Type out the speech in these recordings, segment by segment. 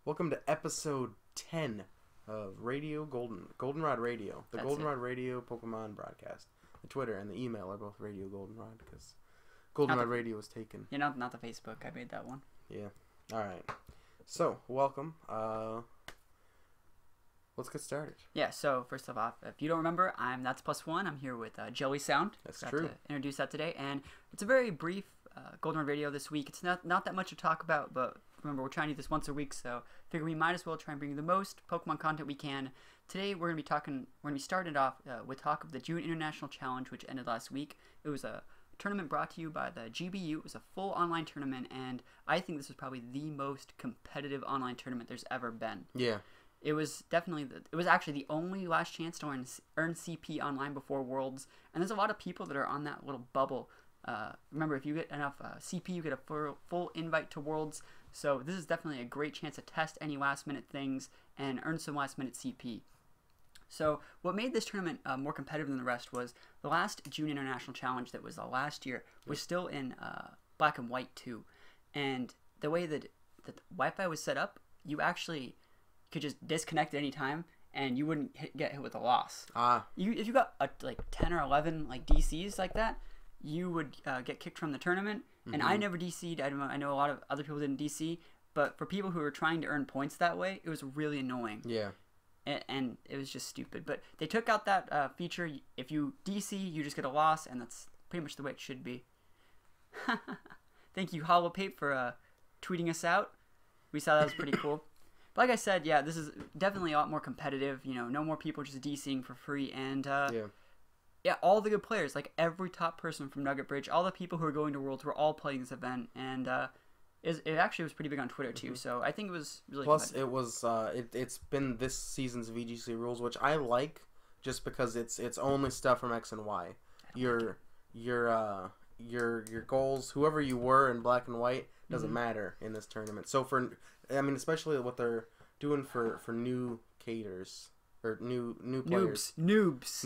Welcome to episode 10 of Goldenrod Radio. The Goldenrod Radio Pokemon broadcast. The Twitter and the email are both Radio Goldenrod because Goldenrod Radio was taken. Yeah, not the Facebook. I made that one. Yeah. Alright. So, welcome. Let's get started. Yeah, so first off, if you don't remember, That's Plus One. I'm here with Jelly Sound. That's Got true. to introduce that today. And it's a very brief Goldenrod Radio this week. It's not that much to talk about, but remember, we're trying to do this once a week, so I figure we might as well try and bring you the most Pokemon content we can. Today, we're going to be starting off with talk of the June International Challenge, which ended last week. It was a tournament brought to you by the GBU. It was a full online tournament, and I think this was probably the most competitive online tournament there's ever been. Yeah. It was actually the only last chance to earn CP online before Worlds, and there's a lot of people that are on that little bubble. Remember, if you get enough CP, you get a full invite to Worlds, so this is definitely a great chance to test any last-minute things and earn some last-minute CP. So what made this tournament more competitive than the rest was the last June International Challenge that was last year was still in black and white too, and the way that the Wi-Fi was set up, you actually could just disconnect at any time, and you wouldn't get hit with a loss. If you got like 10 or 11 like DCs like that, you would get kicked from the tournament. And I never DC'd. I know a lot of other people didn't DC, but for people who were trying to earn points that way, it was really annoying. Yeah. And it was just stupid. But they took out that feature. If you DC, you just get a loss, and that's pretty much the way it should be. Thank you, Holopape, for tweeting us out. We saw that was pretty cool. Like I said, yeah, this is definitely a lot more competitive. You know, no more people just DCing for free, and yeah, all the good players, like every top person from Nugget Bridge, all the people who are going to Worlds were all playing this event, and it actually was pretty big on Twitter too. So I think it was really. Plus, it was it's been this season's VGC rules, which I like, just because it's only stuff from X and Y. Your goals, whoever you were in black and white, doesn't matter in this tournament. So especially what they're doing for new caters or new players, noobs,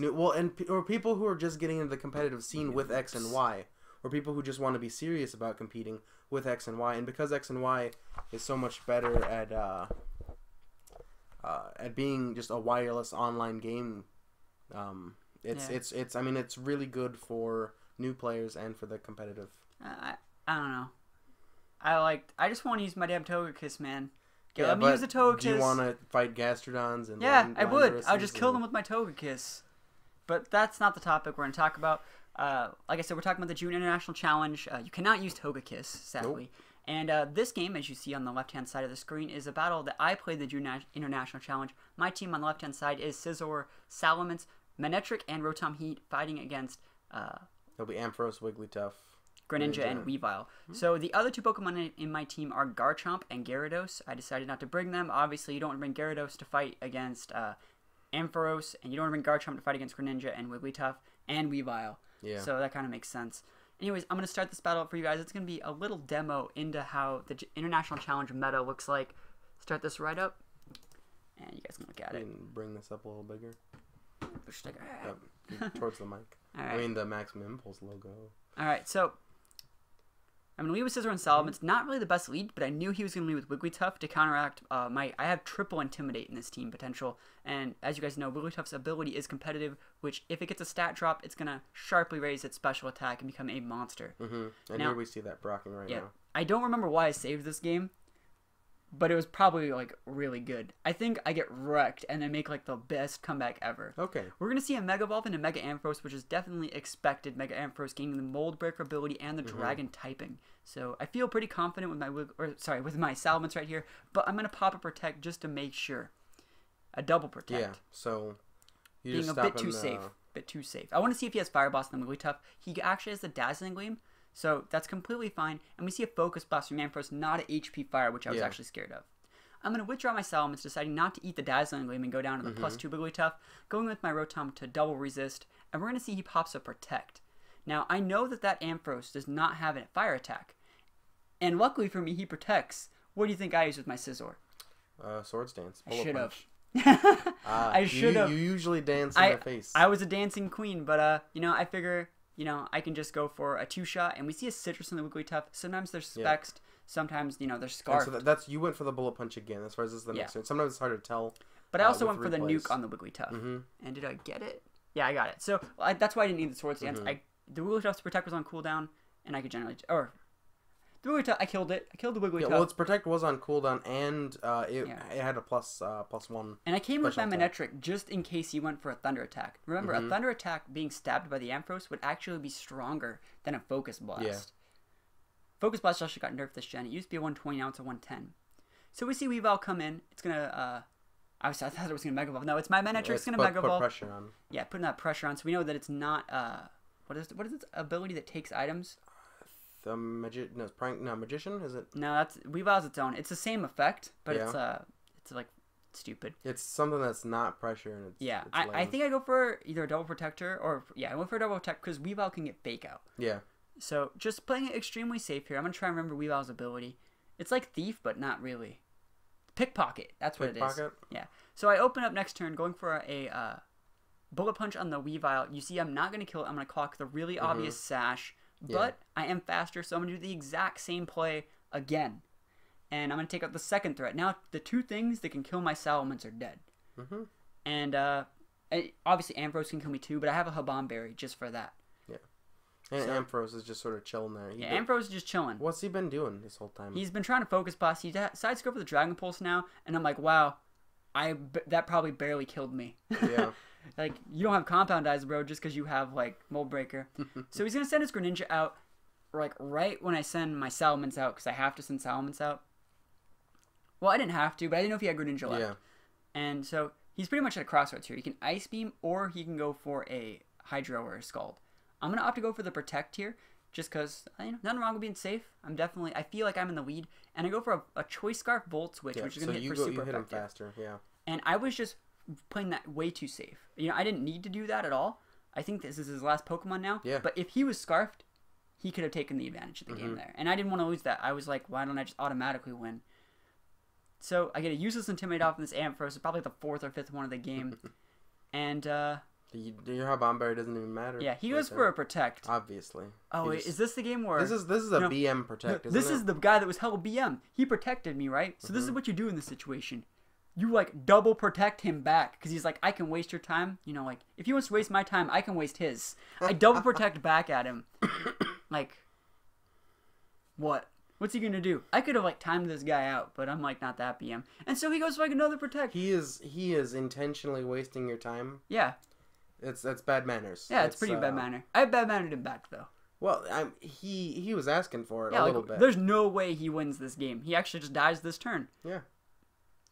or people who are just getting into the competitive scene with X and Y, or people who just want to be serious about competing with X and Y. And because X and Y is so much better at being just a wireless online game, it's really good for new players and for the competitive. I don't know. I just want to use my damn Togekiss, man. Let me use the Togekiss. Do you want to fight Gastrodons? And I would. I'll just kill them with my Togekiss. But that's not the topic we're going to talk about. Like I said, we're talking about the June International Challenge. You cannot use Togekiss, sadly. Nope. And this game, as you see on the left-hand side of the screen, is a battle that I played the June International Challenge. My team on the left-hand side is Scizor, Salamence, Manectric, and Rotom Heat fighting against... It'll be Ampharos, Wigglytuff, Greninja, and Weavile. So the other two Pokemon in my team are Garchomp and Gyarados. I decided not to bring them. Obviously, you don't want to bring Gyarados to fight against Ampharos, and you don't want to bring Garchomp to fight against Greninja and Wigglytuff and Weavile. Yeah. So that kind of makes sense. Anyways, I'm going to start this battle up for you guys. It's going to be a little demo into how the International Challenge meta looks like. Start this right up, and you guys can look at it. And bring this up a little bigger. Up, towards the mic. All right. I mean the Maximum Impulse logo. All right, so I'm going to lead with Scizor and Salamence. Not really the best lead, but I knew he was going to lead with Wigglytuff to counteract I have triple Intimidate in this team potential. And as you guys know, Wigglytuff's ability is competitive, which if it gets a stat drop, it's going to sharply raise its special attack and become a monster. And now, here we see that brocking right now. I don't remember why I saved this game, but it was probably like really good. I think I get wrecked and then make like the best comeback ever. Okay. We're going to see a Mega Evolve into Mega Ampharos, which is definitely expected. Mega Ampharos gaining the Mold Breaker ability and the Dragon typing. So I feel pretty confident with with my Salamence right here, but I'm going to pop a Protect just to make sure. A double Protect. Yeah, so you being just a bit too safe. I want to see if he has Fire Blast and Wigglytuff. He actually has the Dazzling Gleam, so that's completely fine. And we see a Focus Blast from Ampharos, not an HP Fire, which I was actually scared of. I'm going to withdraw my Salamence, deciding not to eat the Dazzling Gleam and go down to the +2 Wigglytuff, going with my Rotom to double resist, and we're going to see he pops a Protect. Now, I know that Ampharos does not have a Fire attack, and luckily for me, he protects. What do you think I use with my Scizor? Swords Dance. I should have. I should have. You usually dance in their face. I was a dancing queen, but I figure I can just go for a 2-shot, and we see a Citrus in the Wigglytuff. Sometimes there's Specs, Sometimes, they're And scarfed. so that's you went for the bullet punch again. As far as this is the next turn. Sometimes it's hard to tell. But I also went for with the replays. nuke on the Wigglytuff. Mm-hmm. And did I get it? Yeah, I got it. So that's why I didn't need the Sword Stance. The Wigglytuff's Protect was on cooldown, and I could generally... Or, the Wigglytuff, I killed it. I killed the Wigglytuff. Yeah, well, its Protect was on cooldown, and it had a plus 1. And I came with my attack. Manectric just in case he went for a Thunder Attack. Remember, a Thunder Attack being stabbed by the Ampharos would actually be stronger than a Focus Blast. Yeah. Focus Blast actually got nerfed this gen. It used to be a 120, now it's a 110. So we see Weavile come in. It's going to... I thought it was going to Mega Evolve. No, it's my Manectric. It's going to Mega Evolve. Put pressure on. Yeah, putting that pressure on. So we know that it's not... What is its ability that takes items? The Magician, is it? No, that's... Weavile's its own. It's the same effect, but it's like stupid. It's something that's not pressure. And it's, yeah, it's I think I go for either a Double Protector or... Yeah, I went for a Double Protect because Weavile can get Fake Out. Yeah. So just playing it extremely safe here. I'm going to try and remember Weavile's ability. It's like Thief, but not really. Pickpocket. That's what it is. Pickpocket? Yeah. So I open up next turn, going for a Bullet Punch on the Weavile. You see, I'm not going to kill it. I'm going to clock the really obvious Sash. But I am faster, so I'm going to do the exact same play again. And I'm going to take out the second threat. Now, the two things that can kill my Salamence are dead. Mm-hmm. And obviously, Ampharos can kill me too, but I have a Habomberry just for that. Yeah. And Ampharos is just sort of chilling there. Ampharos is just chilling. What's he been doing this whole time? He's been trying to Focus Blast. He decides to go for the Dragon Pulse now, and I'm like, wow, that probably barely killed me. Yeah. Like, you don't have Compound Eyes, bro, just because you have, like, Mold Breaker. So he's going to send his Greninja out, like, right when I send my Salamence out, because I have to send Salamence out. Well, I didn't have to, but I didn't know if he had Greninja left. Yeah. And so he's pretty much at a crossroads here. He can Ice Beam, or he can go for a Hydro or a Scald. I'm going to opt to go for the Protect here, just because, nothing wrong with being safe. I feel like I'm in the lead. And I go for a Choice Scarf Volt Switch, which is going to hit for super effective. You hit him faster, yeah. And I was just playing that way too safe. I didn't need to do that at all. I think this is his last Pokemon now. Yeah. But if he was Scarfed, he could have taken the advantage of the game there. And I didn't want to lose that. I was like, why don't I just automatically win? So I get a useless Intimidate off in this Ampharos. It's probably the 4th or 5th one of the game. And, your Habomberry doesn't even matter. Yeah, he goes for a Protect. Obviously. Oh, wait, is this the game where... This is a BM Protect, isn't it? This is the guy that was hella BM. He protected me, right? So this is what you do in this situation. You, like, double protect him back. Because he's like, I can waste your time. Like, if he wants to waste my time, I can waste his. I double protect back at him. Like, what? What's he going to do? I could have, like, timed this guy out. But I'm, like, not that BM. And so he goes for, like, another protect. He is intentionally wasting your time. Yeah. That's bad manners. Yeah, it's pretty bad manner. I have bad mannered him back, though. Well, he was asking for it a little bit. There's no way he wins this game. He actually just dies this turn. Yeah.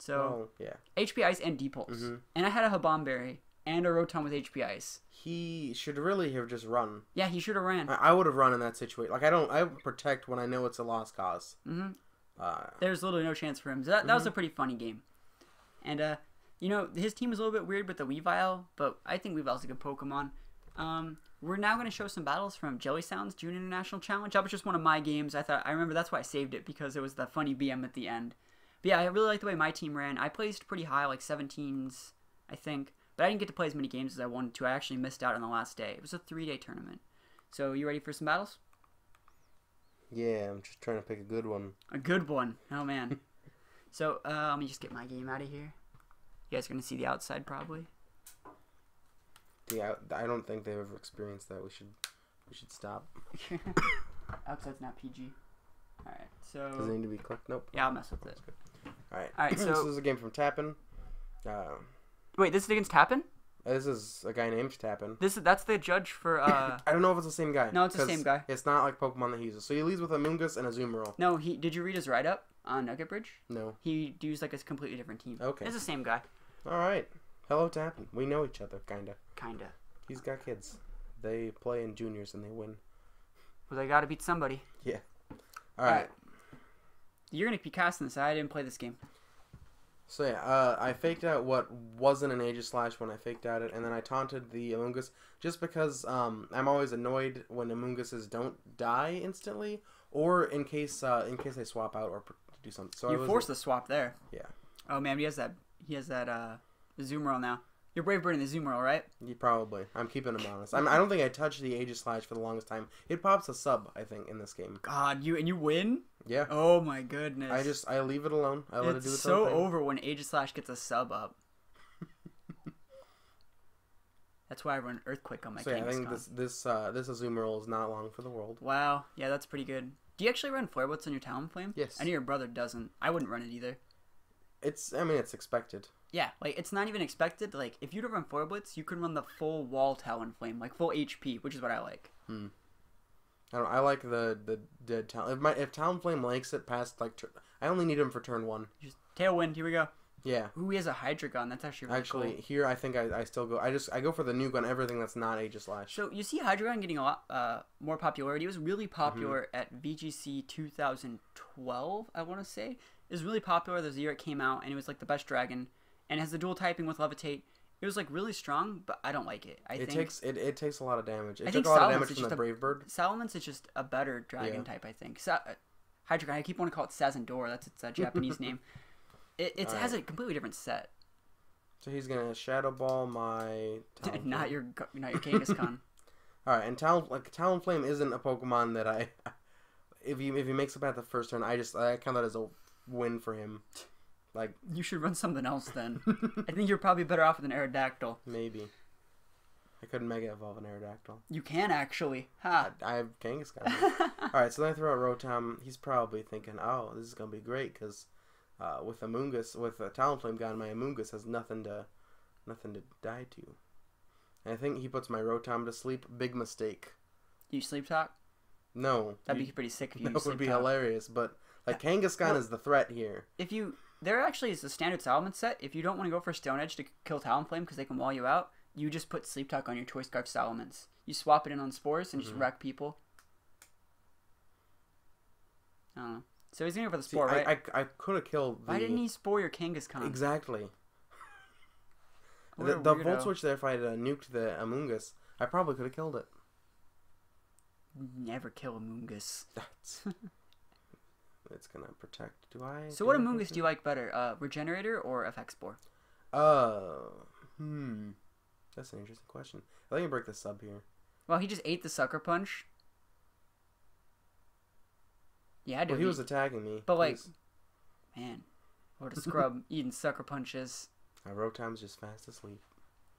So, HP Ice and D-Pulse. And I had a Habomberry and a Rotom with HP Ice. He should really have just run. Yeah, he should have ran. I would have run in that situation. Like, I protect when I know it's a lost cause. There's literally no chance for him. So that was a pretty funny game. And, his team is a little bit weird with the Weavile, but I think Weavile's a good Pokemon. We're now going to show some battles from Jelly Sound's June International Challenge. That was just one of my games. I remember that's why I saved it, because it was the funny BM at the end. But yeah, I really like the way my team ran. I placed pretty high, like 17s, I think. But I didn't get to play as many games as I wanted to. I actually missed out on the last day. It was a 3-day tournament. So, you ready for some battles? Yeah, I'm just trying to pick a good one. A good one. Oh, man. So, let me just get my game out of here. You guys are going to see the outside, probably. Yeah, I don't think they've ever experienced that. We should stop. Outside's not PG. Alright, so... Does it need to be clicked? Nope. Yeah, I'll mess with it. Alright, so... This is a game from Tappin. Wait, this is against Tappin? This is a guy named Tappin. That's the judge for, I don't know if it's the same guy. No, it's the same guy. It's not like Pokemon that he uses. So he leads with a Mungus and a Azumarill. No, did you read his write-up on Nugget Bridge? No. He used, like, a completely different team. Okay. It's the same guy. Alright. Hello, Tappin. We know each other, kinda. Kinda. He's got kids. They play in juniors and they win. Well, they gotta beat somebody. Yeah. Alright. You're gonna be casting this. I didn't play this game. So yeah, I faked out what wasn't an Aegislash when I faked out it, and then I taunted the Amoonguss just because I'm always annoyed when Amoonguses don't die instantly, or in case they swap out or do something. So you forced the swap there. Yeah. Oh man, he has that Azumarill now. You're Brave Bird in the Azumarill, right? Yeah, probably. I'm keeping him honest. I don't think I touched the Aegislash for the longest time. It pops a sub, I think, in this game. God, you win? Yeah. Oh my goodness. I leave it alone. I let it do its so own thing. over when Aegislash gets a sub up. That's why I run Earthquake on my So yeah, I think Kangaskhan. this Azumarill is not long for the world. Wow. Yeah, that's pretty good. Do you actually run Flare Blitz on your Talonflame? Yes. I know your brother doesn't. I wouldn't run it either. It's expected. Yeah, like, it's not even expected. Like, if you don't run Flare Blitz, you can run the full wall Talonflame, like, full HP, which is what I like. I like the dead Talon. If Talonflame likes it past, like, I only need him for turn 1. Just Tailwind, here we go. Yeah. Ooh, he has a Hydreigon. That's actually really cool. Here I think I still go. I go for the nuke on everything that's not Aegislash. So you see Hydreigon getting a lot more popularity. It was really popular at VGC 2012, I want to say. It was really popular. There's the year it came out, and it was like the best dragon. And it has the dual typing with Levitate. It was like really strong, but I don't like it. It takes a lot of damage. It I took think a lot of Salamence damage is from the just Brave Bird. Salamence is just a better dragon type, I think. Hydreigon, I keep wanting to call it Sazendor. That's its Japanese name. It has a completely different set. So he's gonna Shadow Ball my Talonflame. not your Kangaskhan. All right, and Talonflame isn't a Pokemon that I. If he makes it back the first turn, I count that as a win for him. Like, you should run something else then. I think you're probably better off with an Aerodactyl. Maybe. I couldn't Mega Evolve an Aerodactyl. You can actually. Ha. I have Kangaskhan. Alright, so then I throw out Rotom. He's probably thinking, oh, this is going to be great because with Amoonguss, with a Talonflame gone, my Amoonguss has nothing to die to. And I think he puts my Rotom to sleep. Big mistake. You sleep talk? No. That'd be pretty sick if you That would be hilarious, but like Kangaskhan is the threat here. There actually is a standard Salamence set. If you don't want to go for Stone Edge to kill Talonflame because they can wall you out, you just put Sleep Talk on your Choice Scarf Salamence. You swap it in on Spores and just wreck people. I don't know. So he's going to go for the Spore, right? I could have killed the... Why didn't he Spore your Kangaskhan? Exactly. What a the weirdo. Volt Switch there, if I had nuked the Amoonguss, I probably could have killed it. Never kill Amoonguss. It's gonna protect. Do I? So what Amoonguss do you like better? Regenerator or FX Spore? That's an interesting question. I think I break the sub here. Well, he just ate the Sucker Punch. Yeah, I do. Well, he was attacking me. But like, man, what a scrub eating Sucker Punches. My Rotom's just fast asleep.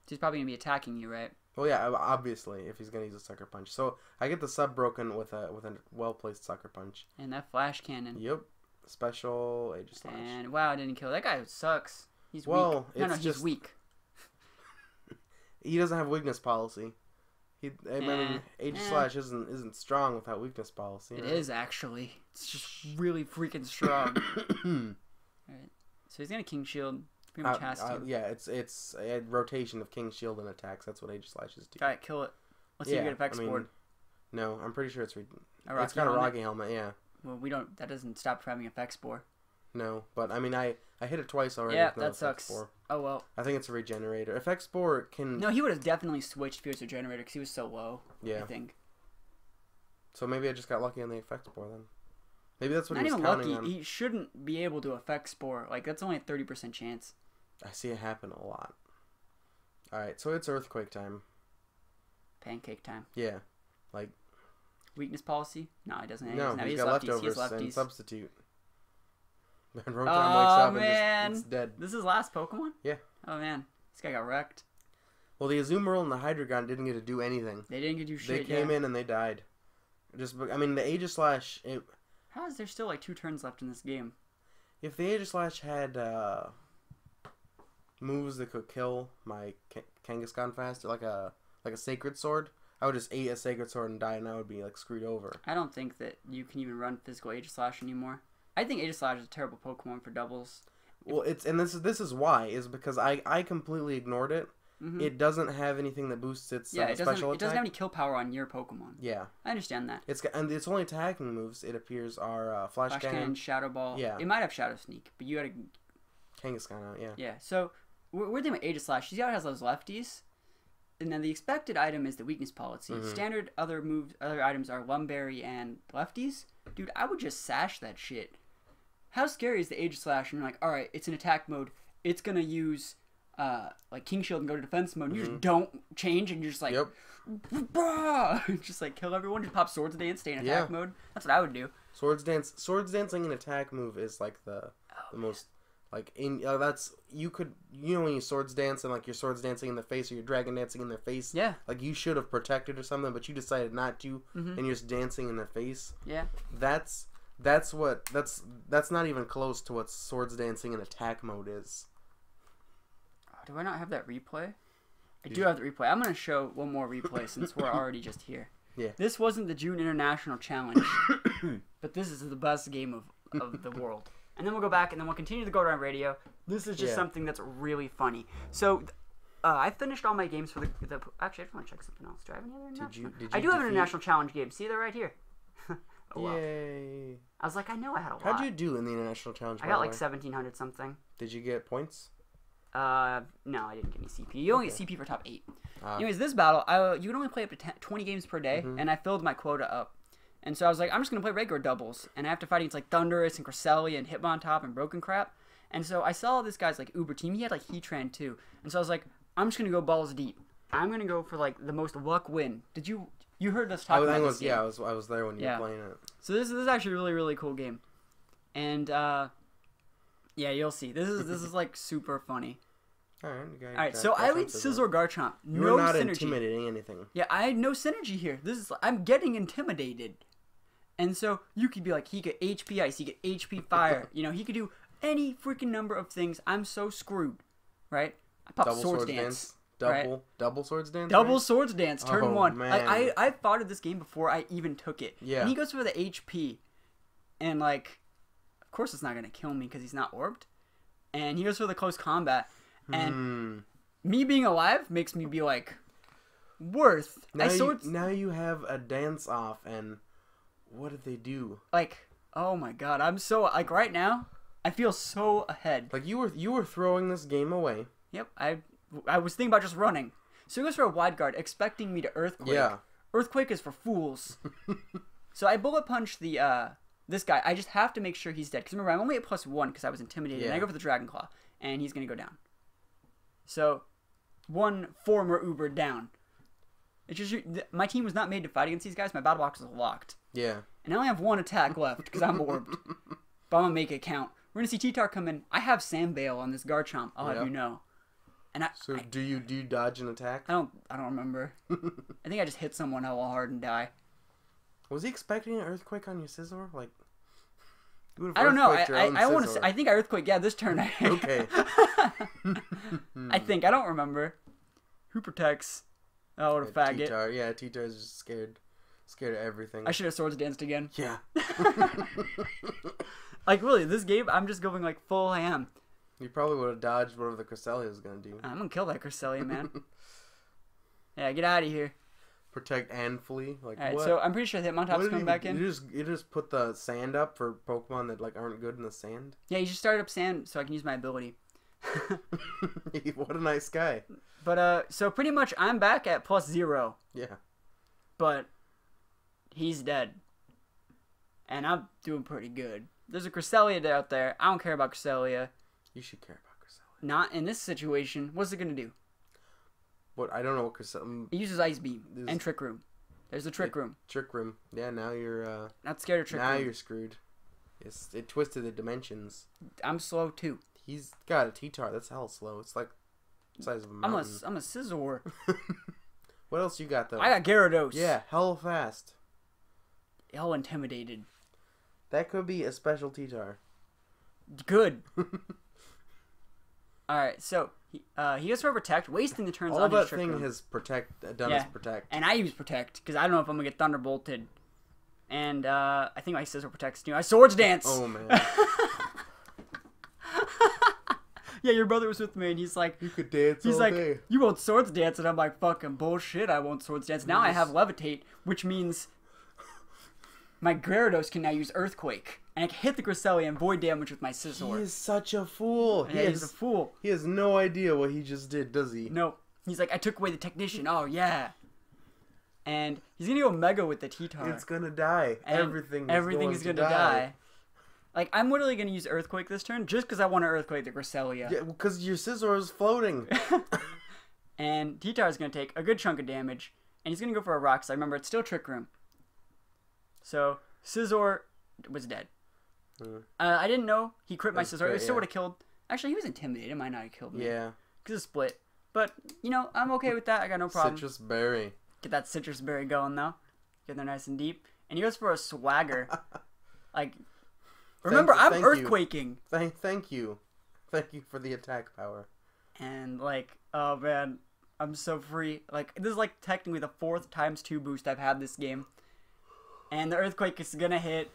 He's probably gonna be attacking you, right? Well, yeah, obviously, if he's gonna use a Sucker Punch. So I get the sub broken with a well placed Sucker Punch. And that Flash Cannon. Yep. Special Aegislash. And wow, I didn't kill that guy. Sucks. He's weak. No, he's weak. He doesn't have weakness policy. I mean, Aegislash isn't strong without weakness policy. It is actually. It's just really freaking strong. Alright. So he's gonna King Shield. Pretty much has to. Yeah, it's a rotation of King Shield and attacks. That's what Aegislashes do. Alright, kill it. Let's see if you get effects board. No, I'm pretty sure it's got a Rocky helmet. Yeah. Well, that doesn't stop from having effects spore. No, but I mean, I hit it twice already. Yeah, that sucks. Spore. Oh well. I think it's a regenerator. Effect Spore can. No, he would have definitely switched if he was a generator because he was so low. Yeah. I think. So maybe I just got lucky on the Effect Spore then. Maybe that's what Not he was even counting lucky. on. He shouldn't be able to effect Spore. Like that's only a 30% chance. I see it happen a lot. All right, so it's Earthquake time. Pancake time. Yeah, like. Weakness policy? No, he doesn't. No, he's got leftovers and substitute. And Rotom wakes up and it's dead. This is his last Pokemon? Yeah. Oh man, this guy got wrecked. Well, the Azumarill and the Hydreigon didn't get to do anything. They didn't get to do shit. They came in and they died. I mean, the Aegislash. How is there still like 2 turns left in this game? If the Aegislash had moves that could kill my Kangaskhan faster, like a Sacred Sword, I would just eat a Sacred Sword and die, and I would be like screwed over. I don't think that you can even run physical Aegislash anymore. I think Aegislash is a terrible Pokemon for doubles. Well, this is why is because I completely ignored it. Mm-hmm. It doesn't have anything that boosts its special attack. It doesn't have any kill power on your Pokemon. Yeah, I understand that. And its only attacking moves, it appears, are Flash Cannon, Shadow Ball. Yeah, it might have Shadow Sneak, but you gotta Kangaskhan out. Yeah. Yeah. So we're thinking about Aegislash. She's got has those lefties. And then the expected item is the weakness policy. Mm-hmm. Standard other items are Lumberry and lefties. Dude, I would just sash that shit. How scary is the Aegislash? And you're like, all right, it's an attack mode. It's gonna use like King Shield and go to defense mode. And you just don't change, and you're just like, just like kill everyone. Just pop Swords Dance, stay in attack mode. That's what I would do. Swords dancing an attack move is like the most like that's when you swords dance and like your swords dancing in the face or your dragon dancing in their face. Yeah. Like you should have protected or something, but you decided not to, and you're just dancing in their face. Yeah. That's not even close to what swords dancing in attack mode is. Do I not have that replay? I do have the replay. I'm gonna show one more replay since we're already just here. Yeah. This wasn't the June International Challenge, but this is the best game of the world. And then we'll go back and then we'll continue to go around radio. This is just something that's really funny. So, I finished all my games for the actually, I just want to check something else. Do I have any other international? I do have an international challenge game. See, they're right here. Oh, wow. Yay. I was like, I know I had a lot. How'd you do in the international challenge? I got like 1,700 something. Did you get points? No, I didn't get any CP. You only get CP for top 8. Anyways, this battle, you can only play up to 20 games per day, and I filled my quota up. And so I was like, I'm just going to play regular doubles, and I have to fight against like Thunderous and Cresselia and Hitmontop and Broken Crap. And so I saw this guy's like Uber team. He had like Heatran too. And so I was like, I'm just going to go balls deep. I'm going to go for like the most luck win. Did you heard us talk about this game? Yeah, I was there when you were playing it. So this is actually a really, really cool game. And yeah, you'll see. This is like super funny. Alright, so I lead Scizor Garchomp. You're not intimidating anything. Yeah, I had no synergy here. I'm getting intimidated. And so you could be like, he could HP Ice, he could HP Fire. He could do any freaking number of things. I'm so screwed, right? I pop Swords Dance. Double Swords Dance? Double Swords Dance, turn 1. Man. Like, I fought at this game before I even took it. Yeah. And he goes for the HP. And like, of course it's not going to kill me because he's not orbed. And he goes for the close combat. And me being alive makes me be like, worth. Now you have a dance off, and what did they do? Like, oh my god, I'm so like right now, I feel so ahead. Like you were throwing this game away. Yep, I was thinking about just running. So he goes for a wide guard, expecting me to Earthquake. Yeah. Earthquake is for fools. So I bullet punch the this guy. I just have to make sure he's dead because remember I'm only at +1 because I was intimidated. And I go for the Dragon Claw, and he's gonna go down. So, one former Uber down. It's just my team was not made to fight against these guys. My battle box is locked. Yeah. And I only have 1 attack left because I'm orbed. But I'm gonna make it count. We're gonna see T-Tar come in. I have Sand Veil on this Garchomp. I'll have you know. And do you dodge an attack? I don't remember. I think I just hit someone hella hard and die. Was he expecting an Earthquake on your Scizor? Like. I don't know. I want to. I think I Earthquake. Yeah, this turn. Okay. I think I don't remember. Who protects? Oh, what a faggot. T-Tar. Yeah, T-Tar's just scared of everything. I should have Swords Danced again. Yeah. Like really, this game I'm just going like full ham. You probably would have dodged whatever the Cresselia was gonna do. I'm gonna kill that Cresselia, man. Yeah, get out of here. Protect and flee. Like all right, what? so I'm pretty sure Hitmontop's coming back in. You just put the sand up for Pokemon that like aren't good in the sand. Yeah, you just started up sand so I can use my ability. What a nice guy. But so pretty much I'm back at +0. Yeah. But he's dead, and I'm doing pretty good. There's a Cresselia out there. I don't care about Cresselia. You should care about Cresselia. Not in this situation. What's it gonna do? What I don't know what Cresselia. It uses Ice Beam and Trick Room. There's a Trick Room. Trick Room. Yeah, now you're not scared of Trick Room. Now you're screwed. It twisted the dimensions. I'm slow too. He's got a T-Tar. That's hell slow. It's like the size of a mountain. I'm a Scizor. What else you got though? I got Gyarados. Yeah, hell fast. Hell intimidated. That could be a special T-Tar. Good. All right, so he goes for Protect, wasting the turns on his Trick Trick Room. All that thing has done is Protect. And I use Protect because I don't know if I'm gonna get Thunderbolted. And I think my Scizor protects too. I Swords Dance. Oh man. Yeah, your brother was with me, and he's like, you could dance. He's all like, day. You won't Swords Dance, and I'm like, fucking bullshit. I won't Swords Dance. Now I have Levitate, which means my Gyarados can now use Earthquake, and I can hit the Cresselia and void damage with my Scizor. He is such a fool. He's a fool. He has no idea what he just did, does he? No. He's like, I took away the Technician. Oh yeah. And he's gonna go Mega with the T-Tar. It's gonna die. Everything's gonna die. Like, I'm literally going to use Earthquake this turn just because I want to Earthquake the Cresselia. Yeah, because your Scizor is floating. And T-Tar is going to take a good chunk of damage. And he's going to go for a Rock Slide. Remember, it's still Trick Room. So, Scizor was dead. I didn't know he crit my Scizor. It still would have killed. Actually, he was intimidated. It might not have killed me. Yeah. Because it's split. But, you know, I'm okay with that. I got no problem. Citrus Berry. Get that Citrus Berry going, though. Get there nice and deep. And he goes for a Swagger. Like, remember, I'm Earthquaking. Thank you. Thank you for the attack power. And, like, oh, man. I'm so free. Like, this is, like, technically the 4th ×2 boost I've had this game. And the Earthquake is going to hit.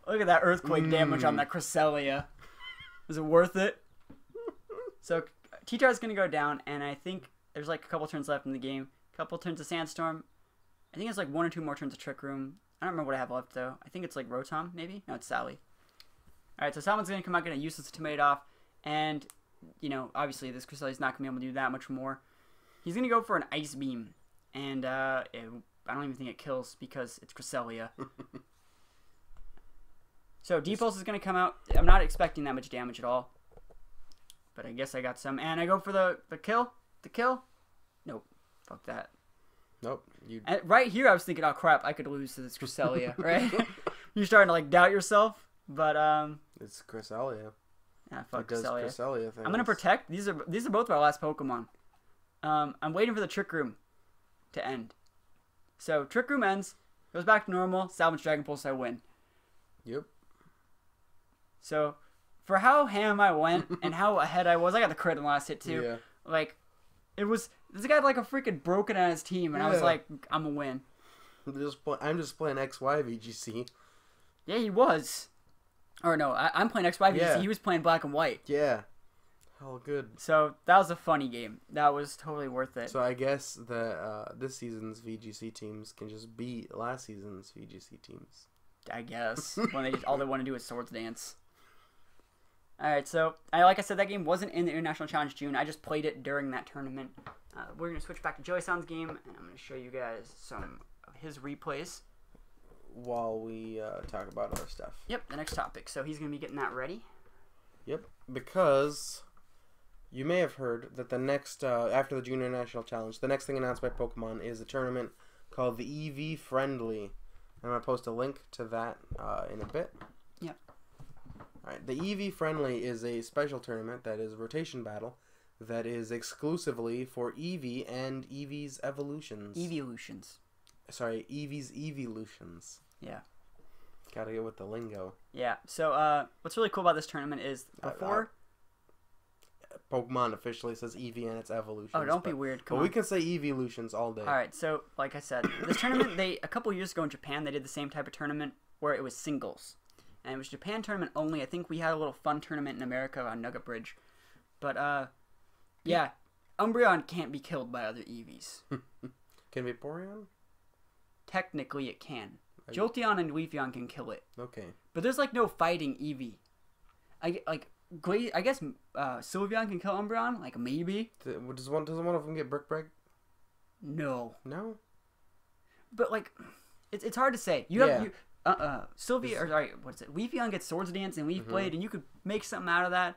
Look at that Earthquake damage on that Cresselia. Is it worth it? So, T-Tar is going to go down, and I think there's, like, a couple turns left in the game. A couple turns of Sandstorm. I think it's, like, 1 or 2 more turns of Trick Room. I don't remember what I have left, though. I think it's, like, Rotom, maybe? No, it's Sally. Alright, so Salmon's going to come out, going to useless Tomato off. And, you know, obviously this Cresselia's not going to be able to do that much more. He's going to go for an Ice Beam. And, I don't even think it kills because it's Cresselia. So, D-Pulse is going to come out. I'm not expecting that much damage at all. But I guess I got some. And I go for the kill. The kill. Nope. Fuck that. Nope. And right here, I was thinking, oh, crap, I could lose to this Cresselia, right? You're starting to, like, doubt yourself. But, it's Cresselia. Yeah, fuck Cresselia. Cresselia things. I'm going to protect. These are both my last Pokemon. I'm waiting for the Trick Room to end. So, Trick Room ends. Goes back to normal. Salvage Dragon Pulse, I win. Yep. So, for how ham I went and how ahead I was, I got the crit in the last hit too. Yeah. Like, it was, this guy had like a freaking broken on his team, and I was like, I'm gonna win. I'm just playing XY VGC. Yeah, he was. Or no, I'm playing XY VGC. Yeah. He was playing black and white. Yeah. Oh, good. So, that was a funny game. That was totally worth it. So, I guess that this season's VGC teams can just beat last season's VGC teams. I guess. When all they want to do is Swords Dance. Alright, so, like I said, that game wasn't in the International Challenge June. I just played it during that tournament. We're going to switch back to Joey-san's game, and I'm going to show you guys some of his replays. While we talk about other stuff. Yep, the next topic. So he's going to be getting that ready. Yep, because you may have heard that the next, after the June International Challenge, the next thing announced by Pokemon is a tournament called the Eevee Friendly. I'm going to post a link to that in a bit. Yep. Alright, the Eevee Friendly is a special tournament that is a rotation battle that is exclusively for Eevee and Eevee's evolutions. Eeveelutions. Sorry, Eevee's evolutions. Yeah. Gotta go with the lingo. Yeah, so what's really cool about this tournament is before... Pokemon officially says Eevee and its evolutions. Oh, don't be weird. Come on. We can say Eeveelutions all day. Alright, so, like I said, this tournament, a couple years ago in Japan, they did the same type of tournament where it was singles. And it was Japan tournament only. I think we had a little fun tournament in America on Nugget Bridge. But, yeah, Umbreon can't be killed by other Eevees. Can it be Vaporeon? Technically, it can. Jolteon and Leafeon can kill it. Okay. But there's, like, no fighting Eevee. I guess Sylveon can kill Umbreon? Like, maybe? Does one of them get Brick Break? No. No? But, like, it's hard to say. Sylvia, or sorry, what is it? Leafeon gets Swords Dance and Leaf Blade, and you could make something out of that.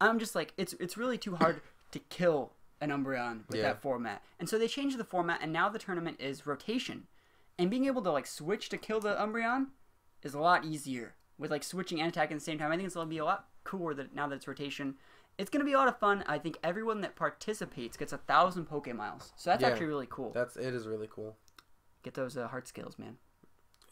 I'm just like, it's really too hard to kill an Umbreon with that format. And so they changed the format, and now the tournament is rotation. And being able to, like, switch to kill the Umbreon is a lot easier. With, like, switching and attacking at the same time. I think it's going to be a lot cooler now that it's rotation. It's going to be a lot of fun. I think everyone that participates gets 1,000 Pokemiles. So that's actually really cool. It is really cool. Get those heart scales, man.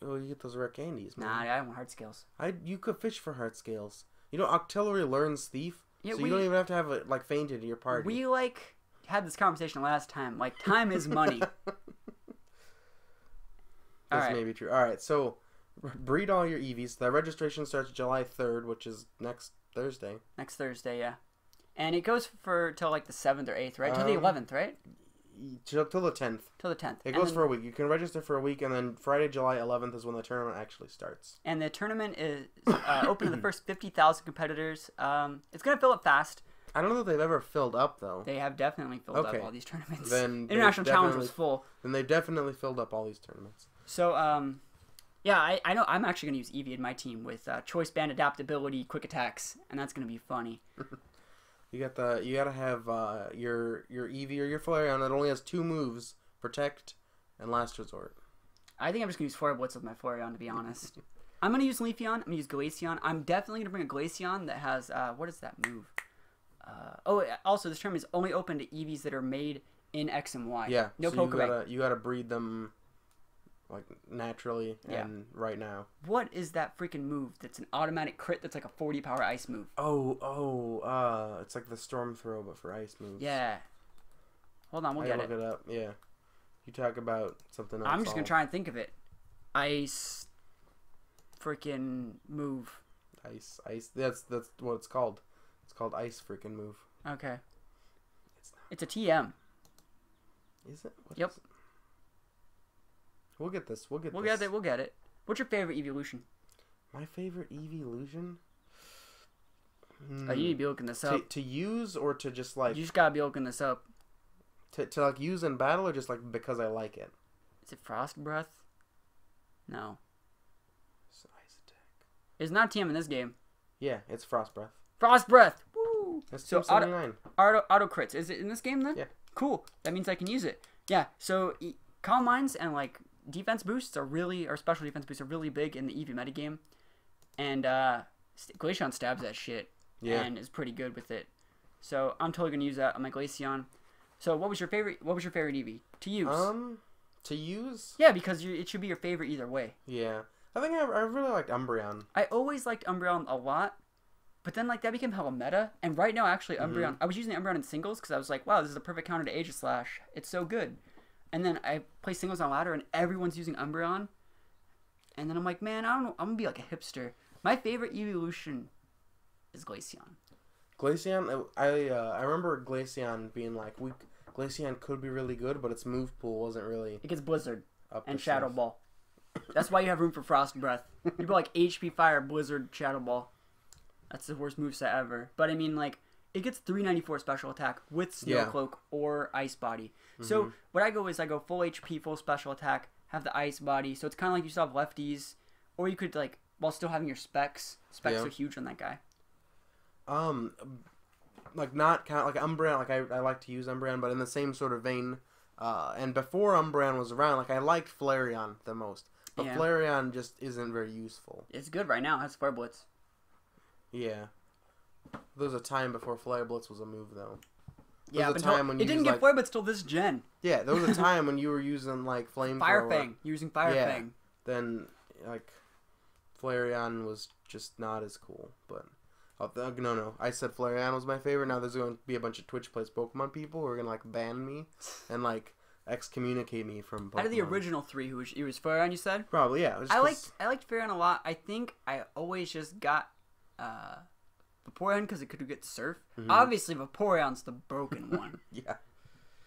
Oh, you get those rare candies, man. Nah, I don't want heart scales. You could fish for heart scales. You know, Octillery learns Thief, so you don't even have to have it, like, fainted in your party. We, like, had this conversation last time. Like, time is money. This may be true. Alright, so, breed all your Eevees. The registration starts July 3rd, which is next Thursday. Next Thursday, yeah. And it goes till, like, the 7th or 8th, right? Till the 11th, right? Till the 10th. Till the 10th. It goes for a week. You can register for a week, and then Friday, July 11th is when the tournament actually starts. And the tournament is open to the first 50,000 competitors. It's going to fill up fast. I don't know if they've ever filled up, though. They have definitely filled up all these tournaments. Then International Challenge was full. Then they've definitely filled up all these tournaments. So, Yeah, I know. I'm actually going to use Eevee in my team with choice band adaptability, quick attacks, and that's going to be funny. You gotta have your Eevee or your Flareon that only has 2 moves: Protect and Last Resort. I think I'm just going to use Flare Blitz with my Flareon, to be honest. I'm going to use Leafeon. I'm going to use Glaceon. I'm definitely going to bring a Glaceon that has, what is that move? Also, this term is only open to Eevees that are made in X and Y. Yeah, no so Pokemon. you gotta breed them like naturally and right now. What is that freaking move that's an automatic crit that's like a 40 power ice move? It's like the Storm Throw but for ice moves. Yeah. Hold on, we'll get look it up. Yeah. You talk about something else. I'm just going to try and think of it. Ice freaking move. Ice. That's what it's called. It's called Ice freaking move. Okay. It's a TM. Is it? Yep. Is it? We'll get this. We'll get it. What's your favorite evolution? My favorite evolution? Oh, you need to be looking this up. To use or to just like... You just gotta be looking this up. To like use in battle or just like because I like it? Is it Frost Breath? No. It's Ice Attack. It's not TM in this game. Yeah, it's Frost Breath. Frost Breath! Woo! That's so 279. Auto crits. Is it in this game then? Yeah. Cool. That means I can use it. Yeah, so Calm Minds and like defense boosts or special defense boosts are really big in the Eevee metagame. And Glaceon stabs that shit. Yeah. And is pretty good with it. So I'm totally gonna use that on my Glaceon. So what was your favorite Eevee to use? To use? Yeah, because it should be your favorite either way. Yeah. I think I really liked Umbreon. I always liked Umbreon a lot. But then, like, that became hella meta. And right now, actually, Umbreon... I was using the Umbreon in singles because I was like, wow, this is a perfect counter to Aegislash. It's so good. And then I play singles on ladder, and everyone's using Umbreon. And then I'm like, man, I don't know. I'm going to be like a hipster. My favorite evolution is Glaceon. Glaceon? I remember Glaceon being like, Glaceon could be really good, but its move pool wasn't really... It gets Blizzard and to Shadow snuff. Ball. That's why you have room for Frost Breath. You put, like, HP Fire, Blizzard, Shadow Ball. That's the worst moveset ever. But, I mean, like, it gets 394 special attack with Snow Cloak or Ice Body. So, what I go is I go full HP, full special attack, have the Ice Body. So, it's kind of like you still have lefties. Or you could, like, while still having your specs. Specs are huge on that guy. Like, not kind of like Umbreon. Like, I like to use Umbreon, but in the same sort of vein. And before Umbreon was around, like, I liked Flareon the most. But Flareon just isn't very useful. It's good right now. It has Flare Blitz. Yeah. There was a time before Flare Blitz was a move, though. Yeah, but it didn't get Flare Blitz till this gen. Yeah, there was a time when you were using, like, Flame Fire Fang. You're using Fire Fang. Then, like, Flareon was just not as cool. But, no. I said Flareon was my favorite. Now there's going to be a bunch of Twitch Plays Pokemon people who are going to, like, ban me and, like, excommunicate me from Pokemon. Out of the original 3, it was Flareon, you said? Probably, yeah. I liked Flareon a lot. I think I always just got Vaporeon because it could get Surf. Obviously, Vaporeon's the broken one. Yeah.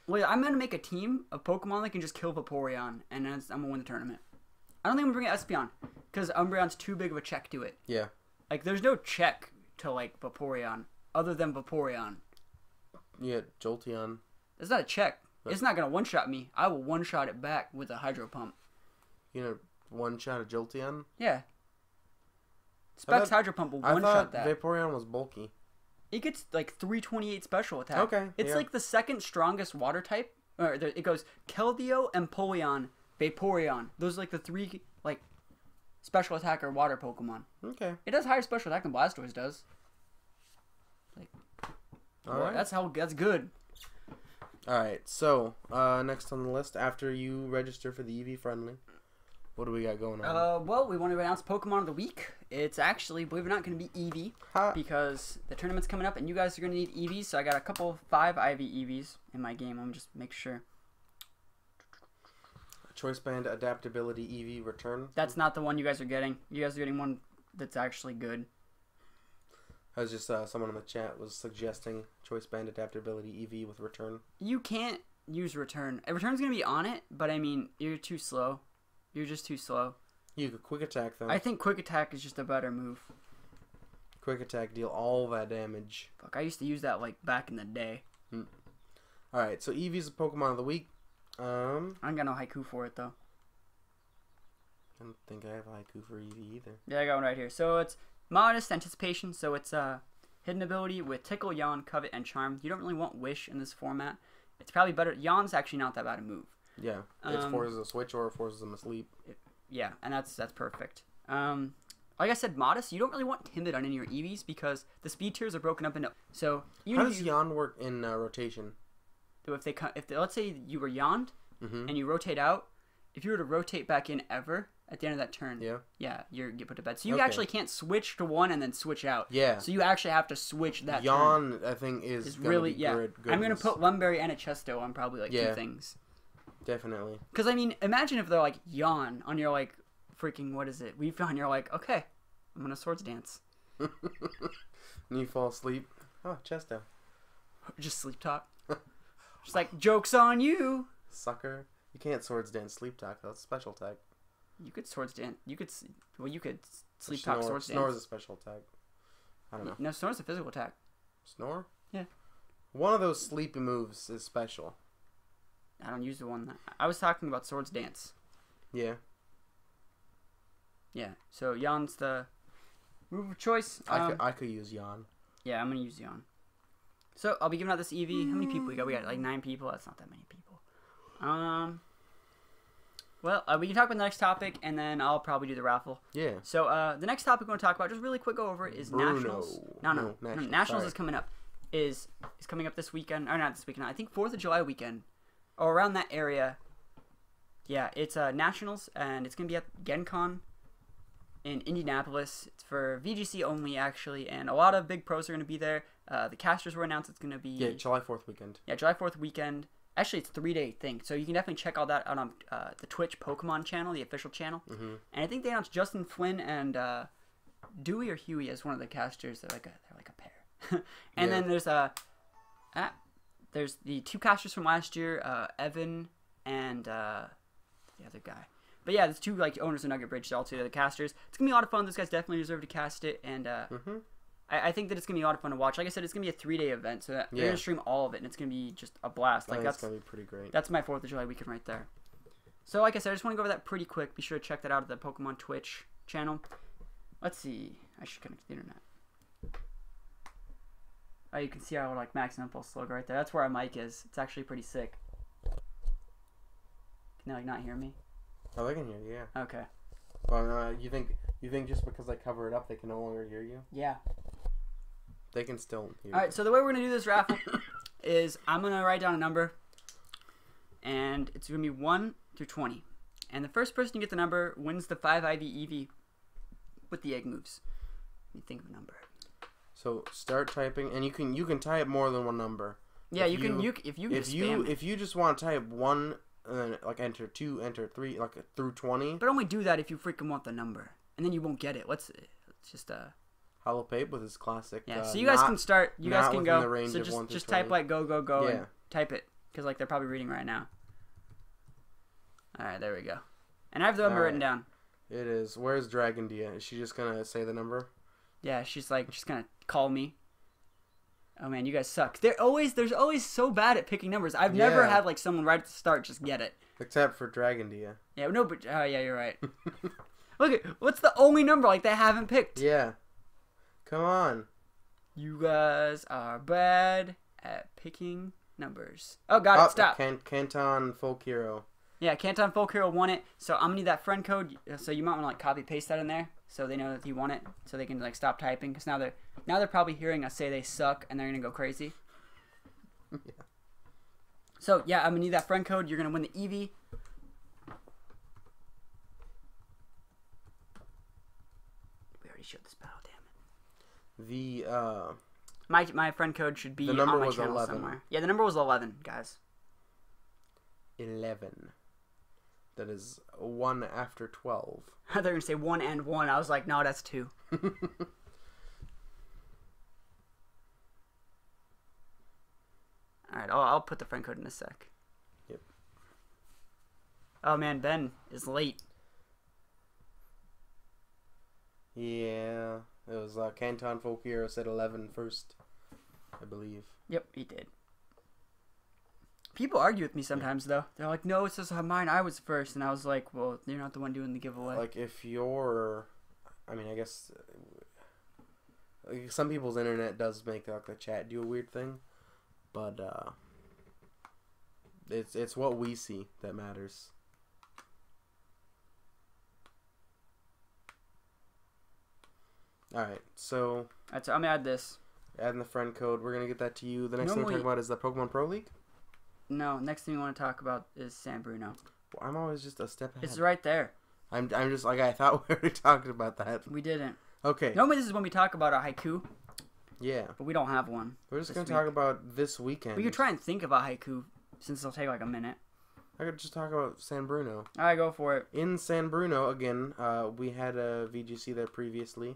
Well, I'm going to make a team of Pokemon that can just kill Vaporeon, and I'm going to win the tournament. I don't think I'm going to bring Espeon because Umbreon's too big of a check to it. Yeah. Like, there's no check to, like, Vaporeon other than Vaporeon. Yeah, Jolteon. It's not a check. It's not going to one-shot me. I will one-shot it back with a Hydro Pump. You know, one-shot a Jolteon? Yeah. Specs Hydro Pump will one-shot that. Vaporeon was bulky. It gets, like, 328 special attack. Okay, It's, like, the second strongest water type. It goes Keldeo, Empoleon, Vaporeon. Those are, like, the 3, like, special attacker water Pokemon. Okay. It does higher special attack than Blastoise does. Like, Alright. That's good. Alright, so, next on the list, after you register for the Eevee Friendly, what do we got going on? Well, we want to announce Pokemon of the Week. It's actually, believe it or not, going to be Eevee. Because the tournament's coming up and you guys are going to need Eevees. So I got a couple 5 IV Eevees in my game. Let me just make sure. Choice Band Adaptability Eevee Return. That's not the one you guys are getting. You guys are getting one that's actually good. I was just, someone in the chat was suggesting Choice Band Adaptability Eevee with Return. You can't use Return. Return's going to be on it, but I mean, you're too slow. You're just too slow. You could Quick Attack, though. I think Quick Attack is just a better move. Quick Attack, deal all that damage. Fuck, I used to use that, like, back in the day. Alright, so Eevee's a Pokemon of the Week. I ain't got no haiku for it, though. I don't think I have haiku for Eevee either. Yeah, I got one right here. So it's Modest Anticipation. So it's hidden ability with Tickle, Yawn, Covet, and Charm. You don't really want Wish in this format. It's probably better. Yawn's actually not that bad a move. Yeah, it forces a switch or it forces them asleep. Yeah, and that's perfect. Like I said, Modest, you don't really want Timid on any of your Eevees because the speed tiers are broken up into. So how does Yawn work in rotation? If let's say you were yawned and you rotate out, if you were to rotate back in ever at the end of that turn, you get put to bed. So you actually can't switch to one and then switch out. Yeah. So you actually have to switch that. Yawn, I think, is really good. I'm gonna put Lumberry and a Chesto on probably like two things. Definitely. Because I mean, imagine if they're like yawn on your like freaking what is it? We've on you're like okay, I'm gonna Swords Dance. And you fall asleep. Oh, Chesto. Just sleep talk. Just like joke's on you, sucker. You can't Swords Dance sleep talk. That's a special tag. You could Swords Dance. You could sleep talk Swords Dance. Snore's a special tag. I don't know. No, Snore's a physical attack. Snore? Yeah. One of those sleepy moves is special. I don't use the one that I was talking about. Swords Dance. Yeah. Yeah. So Yawn's the move of choice. I could use Yawn. Yeah, I'm gonna use Yawn. So I'll be giving out this Eevee. How many people we got? We got like 9 people. That's not that many people. Well, we can talk about the next topic, and then I'll probably do the raffle. Yeah. So the next topic we're going to talk about, just really quick go over, is Nationals. No, Nationals is coming up. Is coming up this weekend, or not this weekend. I think 4th of July weekend, or around that area. Yeah, it's Nationals, and it's going to be at GenCon in Indianapolis. It's for VGC only, actually, and a lot of big pros are going to be there. The casters were announced. It's going to be... Yeah, July 4th weekend. Yeah, July 4th weekend. Actually, it's a 3-day thing, so you can definitely check all that out on the Twitch Pokemon channel, the official channel. Mm-hmm. And I think they announced Justin Flynn and Dewey or Huey as one of the casters. They're like a pair. And then there's the 2 casters from last year, Evan and the other guy. But yeah, there's 2 like owners of Nugget Bridge, all 2 of the casters. It's gonna be a lot of fun. Those guys definitely deserve to cast it, and I think that it's going to be a lot of fun to watch. Like I said, it's going to be a 3-day event, so they're going to stream all of it, and it's going to be just a blast. Like that's going to be pretty great. That's my 4th of July weekend right there. So like I said, I just want to go over that pretty quick. Be sure to check that out at the Pokemon Twitch channel. Let's see. I should connect to the internet. Oh, you can see our like Max Impulse logo right there. That's where our mic is. It's actually pretty sick. Can they like not hear me? Oh, they can hear you, yeah. Okay. Well, you think just because I cover it up, they can no longer hear you? Yeah. They can still hear you. Alright, so the way we're going to do this raffle is I'm going to write down a number, and it's going to be 1 through 20. And the first person to get the number wins the 5 IV Eevee with the egg moves. Let me think of a number. So start typing, and you can type more than one number. Yeah, if you just want to type 1, and then like enter 2, enter 3, like through 20. But only do that if you freaking want the number, and then you won't get it. Let's just Hollow Pape with his classic. Yeah, so you guys can start. You guys can go. So just type like go and type it, because like they're probably reading right now. All right, there we go. And I have the number written down. It is. Where's Dragon Dia? Is she just gonna say the number? Yeah, she's gonna call me. Oh man, you guys suck. There's always so bad at picking numbers. I've never had like someone right at the start just get it. Except for Dragon Dia. Yeah, no, but yeah, you're right. Look, what's the only number like they haven't picked? Yeah. Come on. You guys are bad at picking numbers. Oh, got it. Stop. Canton Folk Hero. Yeah, Canton Folk Hero won it. So I'm gonna need that friend code. So you might want to like copy paste that in there, so they know that you won it, so they can like stop typing. Because now they're probably hearing us say they suck, and they're gonna go crazy. Yeah. So yeah, I'm gonna need that friend code. You're gonna win the Eevee. We already showed this battle. My friend code should be on my channel 11. Somewhere. Yeah, the number was 11, guys. 11. That is 1 after 12. They're gonna say 1 and 1. I was like, no, that's 2. All right, I'll put the friend code in a sec. Yep. Oh man, Ben is late. Yeah. It was Canton Folk Hero said 11 first, I believe. Yep, he did. People argue with me sometimes, though. They're like, no, it says on mine I was first. And I was like, well, you're not the one doing the giveaway. Like, if you're... I mean, I guess... some people's internet does make, like, the chat do a weird thing. But, it's what we see that matters. Alright, so... I'm going to add this. Adding the friend code. We're going to get that to you. The next thing we're talking about is the Pokemon Pro League? No, next thing we want to talk about is San Bruno. Well, I'm always just a step ahead. It's right there. I'm just like, I thought we already talked about that. We didn't. Okay. Normally this is when we talk about a haiku. Yeah. But we don't have one. We're just going to talk about this weekend. We could try and think of a haiku, since it'll take like a minute. I could just talk about San Bruno. Alright, go for it. In San Bruno, again, we had a VGC there previously.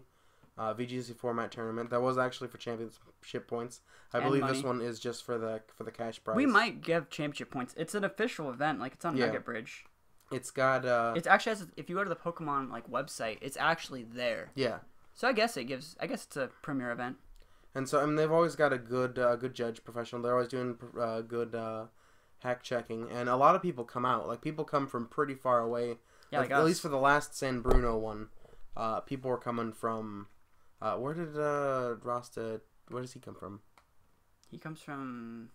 VGC format tournament. That was actually for championship points. I believe money. this one is just for the cash prize. We might give championship points. It's an official event. Like, it's on Nugget Bridge. It's got... It's actually... if you go to the Pokemon, like, website, it's actually there. Yeah. So I guess it's a premier event. And so, I mean, they've always got a good judge, professional. They're always doing good hack checking. And a lot of people come out. Like, people come from pretty far away. Yeah, like at us. least for the last San Bruno one, people were coming from... where did Rasta... Where does he come from? He comes from...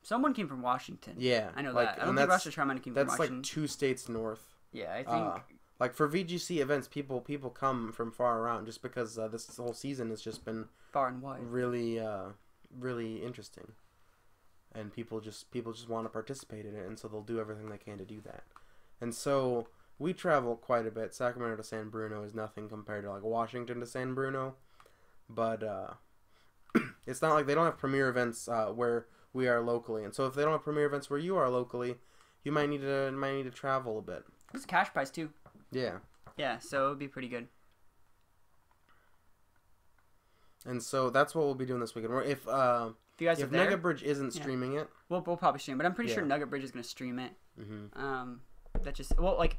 Someone came from Washington. Yeah. I know that. I don't think Rasta Charmander came from Washington. That's like 2 states north. Yeah, I think... like, for VGC events, people come from far around just because this whole season has just been... far and wide. Really, really interesting. And people just want to participate in it, and so they'll do everything they can to do that. And so... we travel quite a bit. Sacramento to San Bruno is nothing compared to, like, Washington to San Bruno. But, it's not like they don't have premier events where we are locally. And so if they don't have premier events where you are locally, you might need to travel a bit. It's a cash prize, too. Yeah. Yeah, so it would be pretty good. And so that's what we'll be doing this weekend. If you guys if Nugget Bridge isn't streaming it... We'll probably stream it. But I'm pretty sure Nugget Bridge is going to stream it. Mm-hmm. That just... Well, like...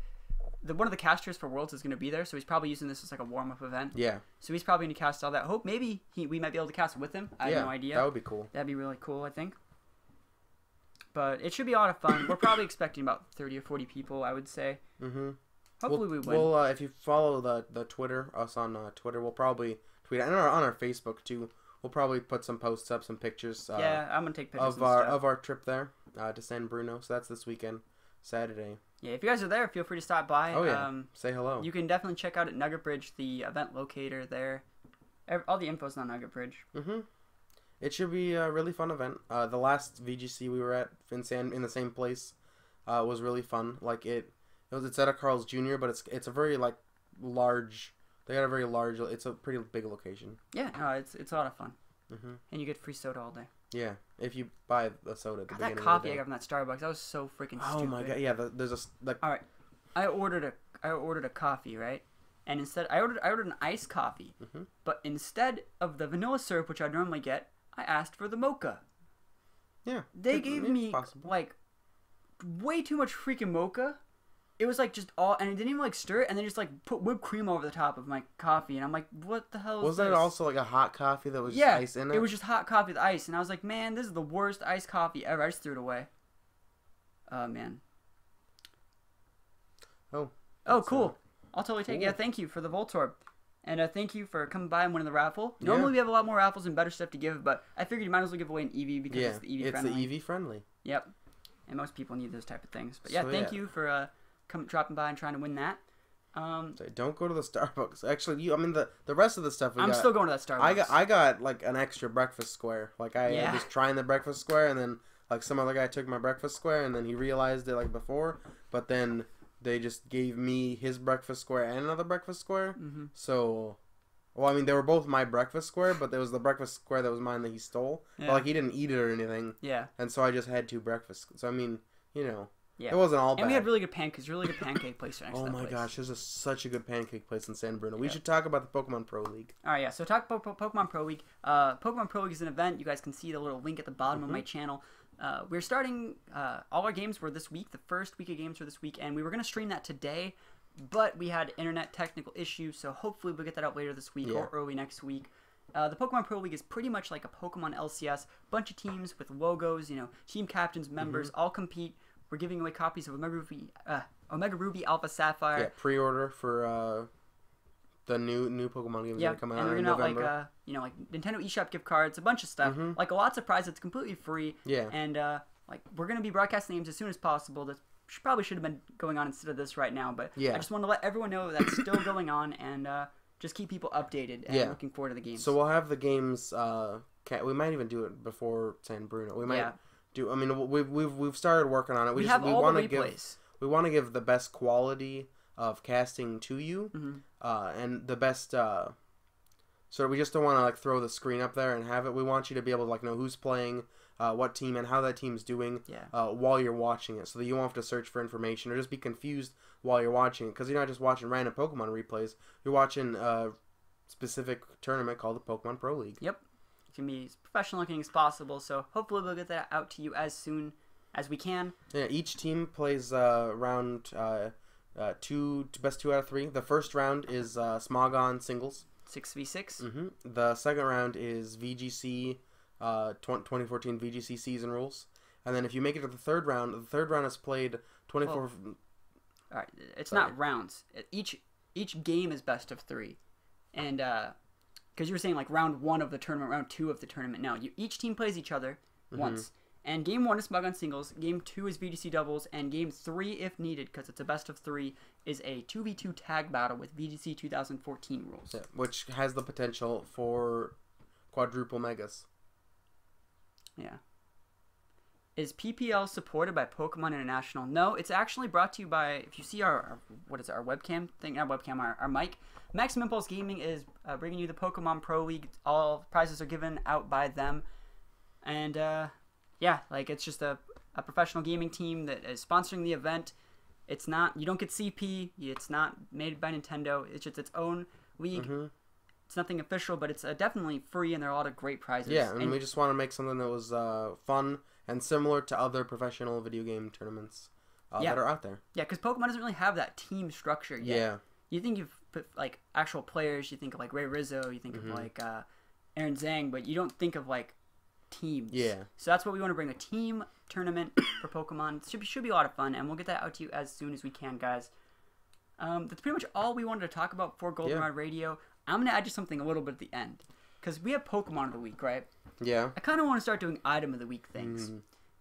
one of the casters for Worlds is going to be there, so he's probably using this as like a warm-up event. Yeah. So he's probably going to cast all that. Hope maybe we might be able to cast with him. I have no idea. That would be cool. That'd be really cool, I think. But it should be a lot of fun. We're probably expecting about 30 or 40 people, I would say. Mm-hmm. Hopefully we win. Well, if you follow the Twitter, us on Twitter, we'll probably tweet it. And on our Facebook, too. We'll probably put some posts up, some pictures. Yeah, I'm going to take pictures of our trip there to San Bruno. So that's this weekend, Saturday. Yeah, if you guys are there, feel free to stop by. Oh, yeah. Say hello. You can definitely check out at Nugget Bridge, the event locator there. All the info's on Nugget Bridge. Mm-hmm. It should be a really fun event. The last VGC we were at in the same place was really fun. Like, it's at a Carl's Jr., but it's a very, like, large... They got a very large... It's a pretty big location. Yeah, no, it's a lot of fun. Mm-hmm. And you get free soda all day. Yeah, if you buy the soda at the beginning that coffee I got from that Starbucks, that was so freaking stupid. Oh my god, yeah, there's a... All right, I ordered a coffee, right? And instead, I ordered an iced coffee. Mm-hmm. But instead of the vanilla syrup, which I normally get, I asked for the mocha. Yeah. They gave me, like, way too much freaking mocha. It was, like, just all... And it didn't even, like, stir it. And they just, like, put whipped cream over the top of my coffee. And I'm like, what the hell is this? Wasn't it also, like, a hot coffee that was just ice in it? It was just hot coffee with ice. And I was like, man, this is the worst iced coffee ever. I just threw it away. Oh, man. Oh, cool. I'll totally take it. Yeah, thank you for the Voltorb. And thank you for coming by and winning the raffle. Normally we have a lot more raffles and better stuff to give, but I figured you might as well give away an Eevee because it's the Eevee Friendly. It's the Eevee Friendly. Yep. And most people need those type of things. But yeah, thank you for dropping by and trying to win that. Don't go to the Starbucks. Actually, the rest of the stuff I'm still going to that Starbucks. I got like an extra breakfast square. Like I was trying the breakfast square, and then like some other guy took my breakfast square, and then he realized it like before. But then they just gave me his breakfast square and another breakfast square. Mm-hmm. So, well, I mean, they were both my breakfast square, but there was the breakfast square that was mine that he stole. Yeah. But like he didn't eat it or anything. Yeah. And so I just had 2 breakfasts. So I mean, yeah. It wasn't all bad. And we had really good pancakes. Really good pancake place next to that place. Oh my gosh, there's such a good pancake place in San Bruno. We should talk about the Pokemon Pro League. All right, yeah. So talk about Pokemon Pro League. Pokemon Pro League is an event. You guys can see the little link at the bottom of my channel. We're starting, all our games were this week. The first week of games were this week, and we were going to stream that today, but we had internet technical issues, so hopefully we'll get that out later this week or early next week. the Pokemon Pro League is pretty much like a Pokemon LCS. Bunch of teams with logos, team captains, members, all compete. We're giving away copies of Omega Ruby Alpha Sapphire. Yeah, pre-order for the new Pokemon games that are coming out in November. Yeah, like Nintendo eShop gift cards, a bunch of stuff. Like lots of prizes. It's completely free. Yeah. And we're gonna be broadcasting names as soon as possible. That probably should have been going on instead of this right now. But yeah. I just want to let everyone know that's still going on and just keep people updated and looking forward to the games. So we'll have the games. We might even do it before San Bruno. We might do. I mean, we've started working on it. We want to replays. We want to give the best quality of casting to you, and the best. So we just don't want to like throw the screen up there and have it. We want you to be able to like know who's playing, what team, and how that team's doing while you're watching it, so that you won't have to search for information or just be confused while you're watching it. Because you're not just watching random Pokemon replays. You're watching a specific tournament called the Pokemon Pro League. Yep, it's gonna be as professional looking as possible. So hopefully we'll get that out to you as soon as we can. Yeah, each team plays round best 2 out of 3. The first round is Smogon singles. 6v6. The second round is VGC 2014 VGC season rules. And then if you make it to the third round is played 24. All right, it's not rounds. Each game is best of 3. And because you were saying like round 1 of the tournament, round 2 of the tournament. No, each team plays each other once. And game 1 is Smogon singles, game 2 is VGC doubles, and game 3, if needed, because it's a best of 3, is a 2v2 tag battle with VGC 2014 rules. Yeah, which has the potential for quadruple megas. Yeah. Is PPL supported by Pokemon International? No, it's actually brought to you by, if you see our webcam thing, not webcam, our mic, Maximum Impulse Gaming is bringing you the Pokemon Pro League. All prizes are given out by them. And, yeah, like it's just a professional gaming team that is sponsoring the event. It's not, you don't get CP, it's not made by Nintendo, it's just its own league. It's nothing official, but it's definitely free, and there are a lot of great prizes. Yeah, and we just want to make something that was fun and similar to other professional video game tournaments that are out there. Yeah, because Pokemon doesn't really have that team structure yet. Yeah. You think you've put like actual players, you think of like Ray Rizzo, you think of like Aaron Zhang, but you don't think of like teams. Yeah. So that's what we want to bring, a team tournament for Pokemon. It should be a lot of fun, and we'll get that out to you as soon as we can, guys. That's pretty much all we wanted to talk about for Goldenrod Radio. I'm going to add just something a little bit at the end, because we have Pokemon of the Week, right? Yeah. I kind of want to start doing Item of the Week things.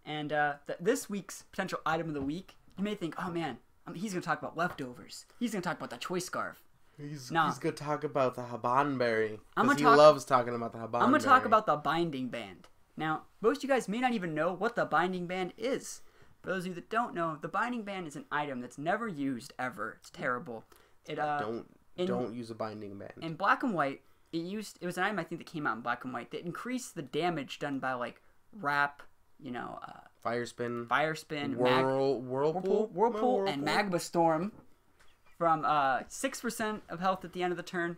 And this week's potential Item of the Week, you may think, oh man, he's going to talk about leftovers. He's going to talk about the choice scarf. He's going to talk about the Habanberry. Because he loves talking about the Habanberry. I'm going to talk about the binding band. Now, most of you guys may not even know what the binding band is. For those of you that don't know, the binding band is an item that's never used ever. It's terrible. Don't use a binding band. In Black and White, it was an item I think that came out in Black and White that increased the damage done by like Wrap, Fire Spin, Whirlpool, and Magma Storm from 6% of health at the end of the turn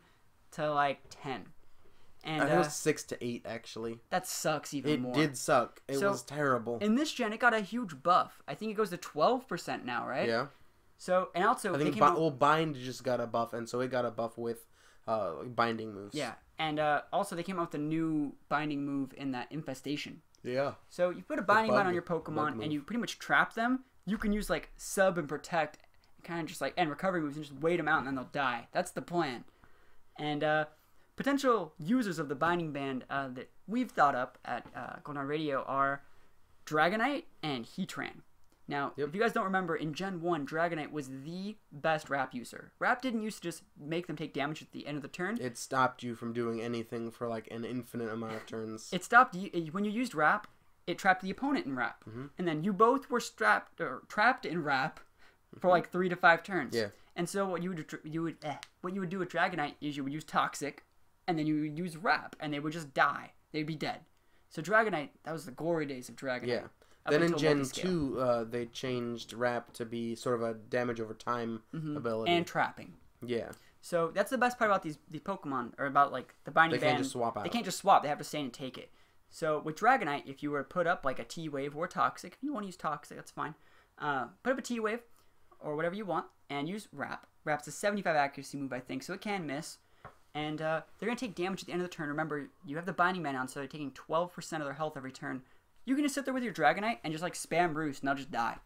to like 10. And I think it was 6 to 8 actually. That sucks even more. It did suck. It was terrible. In this gen, it got a huge buff. I think it goes to 12% now, right? Yeah. So, and also I think Bind just got a buff, and so it got a buff with binding moves. Yeah, and also they came out with a new binding move in that Infestation. Yeah. So you put a binding band on your Pokemon, and you pretty much trap them. You can use like Sub and Protect, kind of just like, and recovery moves, and just wait them out, and then they'll die. That's the plan. And potential users of the binding band that we've thought up at Goldenrod Radio are Dragonite and Heatran. Now, if you guys don't remember, in Gen 1, Dragonite was the best Wrap user. Wrap didn't used to just make them take damage at the end of the turn. It stopped you from doing anything for like an infinite amount of turns. It stopped you when you used Wrap. It trapped the opponent in Wrap, and then you both were trapped in Wrap for like 3 to 5 turns. Yeah. And so what you would do with Dragonite is you would use Toxic, and then you would use Wrap, and they would just die. They'd be dead. So Dragonite, that was the glory days of Dragonite. Yeah. Then in Gen 2, they changed Wrap to be sort of a damage over time ability. And trapping. Yeah. So that's the best part about these Pokemon, or about like the binding band. They can't just swap out. They can't just swap. They have to stand and take it. So with Dragonite, if you were to put up like a T-Wave or Toxic, if you want to use Toxic, that's fine. Put up a T-Wave or whatever you want and use Wrap. Wrap's a 75 accuracy move, I think, so it can miss. And they're going to take damage at the end of the turn. Remember, you have the Binding Band on, so they're taking 12% of their health every turn. You can just sit there with your Dragonite and just like spam Roost and they'll just die.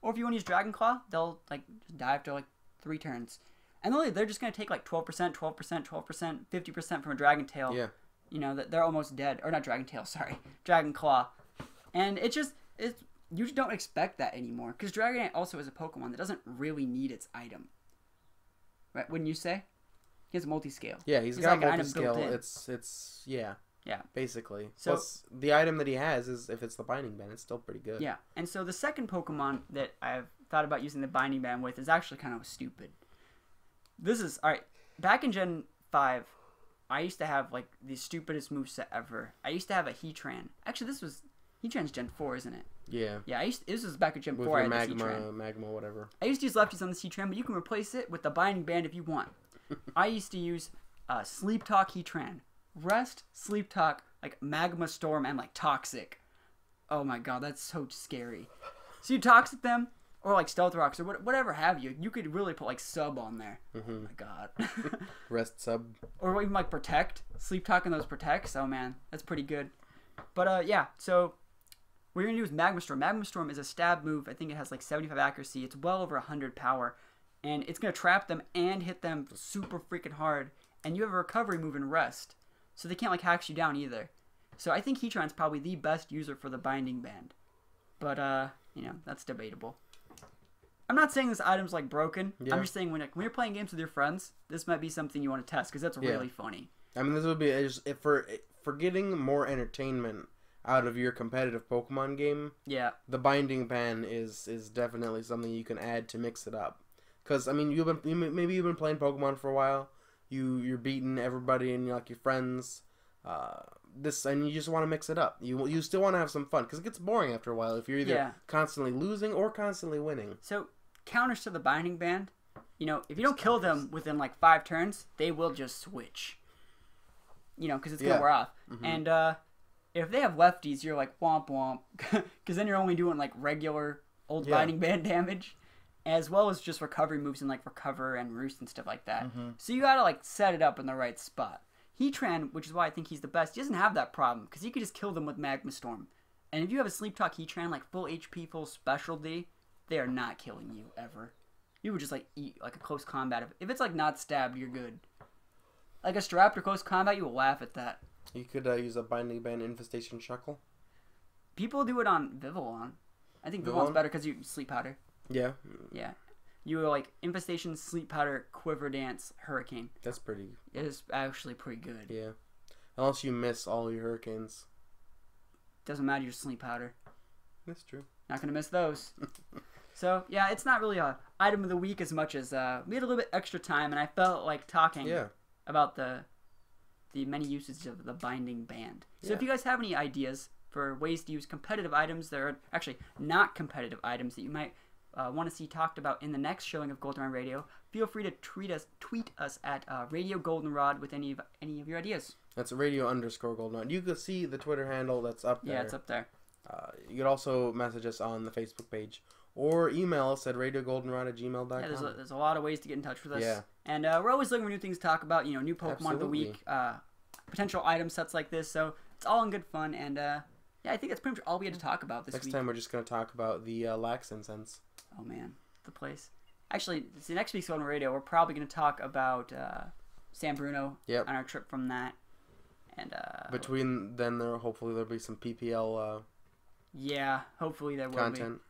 Or if you want to use Dragon Claw, they'll like just die after like 3 turns. And they're just going to take like 12%, 12%, 12%, 50% from a Dragon Tail. Yeah. You know, that they're almost dead. Or not Dragon Tail, sorry. Dragon Claw. And you just don't expect that anymore. Because Dragonite also is a Pokemon that doesn't really need its item. Right? Wouldn't you say? He has multi-scale. Yeah, he's got like multi-scale. It's yeah. Yeah. Basically. So, plus, the item that he has is, if it's the Binding Band, it's still pretty good. Yeah. And so the second Pokemon that I've thought about using the Binding Band with is actually kind of stupid. This is, alright, back in Gen 5, I used to have, like, the stupidest moveset ever. I used to have a Heatran. Actually, Heatran's Gen 4, isn't it? Yeah. Yeah, this was back at Gen 4. With I your had this Heatran. magma, whatever. I used to use lefties on this Heatran, but you can replace it with the Binding Band if you want. I used to use Sleep Talk Heatran. Rest, Sleep Talk, like Magma Storm, and like Toxic. Oh my god, that's so scary. So you Toxic them, or like Stealth Rocks, or whatever have you. You could really put like Sub on there. Mm-hmm. Oh my god. Rest, Sub. Or even like Protect. Sleep Talk and those Protects. Oh man, that's pretty good. But yeah, so what you're going to do is Magma Storm. Magma Storm is a stab move. I think it has like 75 accuracy. It's well over 100 power. And it's going to trap them and hit them super freaking hard. And you have a recovery move in Rest. So they can't like hack you down either. So I think Heatran's probably the best user for the Binding Band. But, you know, that's debatable. I'm not saying this item's like broken. Yeah. I'm just saying when you're playing games with your friends, this might be something you want to test because that's really funny. I mean, this would be for getting more entertainment out of your competitive Pokemon game. Yeah. The Binding Band is definitely something you can add to mix it up. Because I mean, maybe you've been playing Pokemon for a while. You're beating everybody and like your friends. And you just want to mix it up. You still want to have some fun because it gets boring after a while if you're either constantly losing or constantly winning. So counters to the Binding Band, you know, if you don't kill them within like 5 turns, they will just switch. You know, because it's gonna wear off. Mm-hmm. And if they have lefties, you're like womp womp, because then you're only doing like regular old Binding Band damage. As well as just recovery moves and like Recover and Roost and stuff like that. Mm-hmm. So you gotta like set it up in the right spot. Heatran, which is why I think he's the best, he doesn't have that problem because he could just kill them with Magma Storm. And if you have a Sleep Talk Heatran, like full HP, full specialty, they are not killing you ever. You would just like eat like a close combat. If it's like not stabbed, you're good. Like a strapped or close combat, you will laugh at that. You could use a Binding Band Infestation Shuckle. People do it on Vivillon. I think Vivillon's better because you Sleep Powder. Yeah. Yeah. You were like Infestation, Sleep Powder, Quiver Dance, Hurricane. That's pretty. It is actually pretty good. Yeah. Unless you miss all your Hurricanes. Doesn't matter your Sleep Powder. That's true. Not going to miss those. So, yeah, it's not really a item of the week as much as we had a little bit extra time and I felt like talking about the many uses of the Binding Band. So if you guys have any ideas for ways to use competitive items that are actually not competitive items that you might want to see talked about in the next showing of Goldenrod Radio, feel free to tweet us at Radio Goldenrod with any of your ideas. That's radio_Goldenrod. You can see the Twitter handle that's up there. Yeah, it's up there. You could also message us on the Facebook page or email us at radiogoldenrod@gmail.com. Yeah, there's a lot of ways to get in touch with us. Yeah. And we're always looking for new things to talk about, you know, new Pokemon of the week, potential item sets like this. So it's all in good fun. And yeah, I think that's pretty much all we had to talk about this week. Next time we're just going to talk about the Lax Incense. Oh man, the place. Actually, the next week's on radio, we're probably going to talk about San Bruno on our trip from that. And between then, hopefully there'll be some PPL. Yeah, hopefully there will content.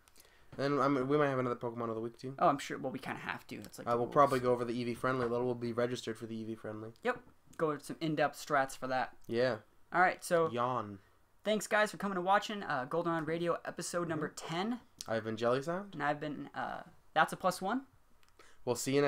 Then we might have another Pokemon of the week too. Oh, I'm sure. Well, we kind of have to. It's like we'll probably go over the Eevee Friendly. That will be registered for the Eevee Friendly. Yep. Go over some in-depth strats for that. Yeah. All right. So. Yawn. Thanks, guys, for coming and watching Goldenrod Radio episode number 10. I've been Jelly Sound. And I've been, That's a +1. We'll see you next